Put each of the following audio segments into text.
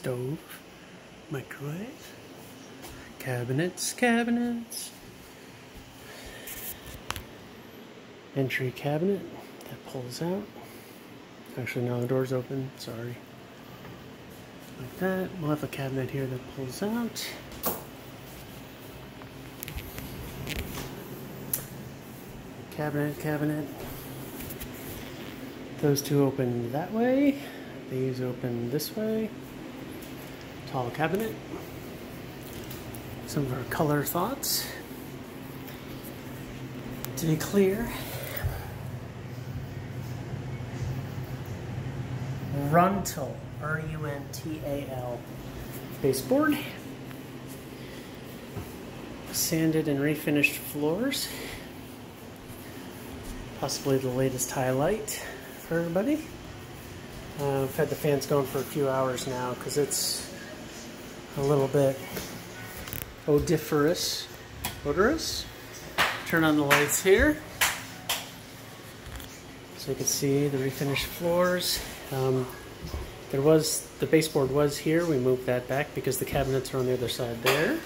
stove, microwave, cabinets, entry cabinet that pulls out. Actually, no, the door's open, sorry. Like that. We'll have a cabinet here that pulls out. Cabinet. Those two open that way. These open this way. Tall cabinet. Some of our color thoughts. To be clear, Runtal, R-U-N-T-A-L baseboard. Sanded and refinished floors. Possibly the latest highlight for everybody. I've had the fans going for a few hours now because it's a little bit odorous. Turn on the lights here so you can see the refinished floors. The baseboard was here. We moved that back because the cabinets are on the other side there.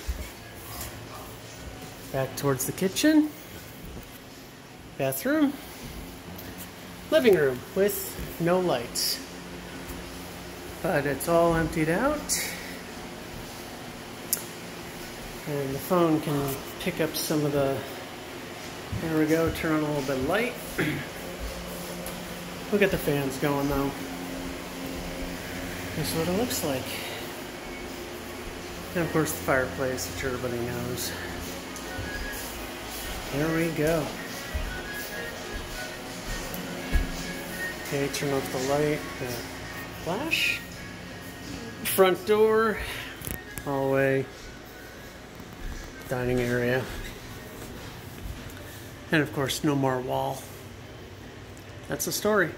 Back towards the kitchen. Bathroom. Living room with no lights. But it's all emptied out. And the phone can pick up some of the... There we go, turn on a little bit of light. We'll get the fans going though. This is what it looks like. And of course the fireplace, which everybody knows. There we go. Okay, turn off the light, flash. Front door, hallway, dining area. And of course, no more wall. That's the story.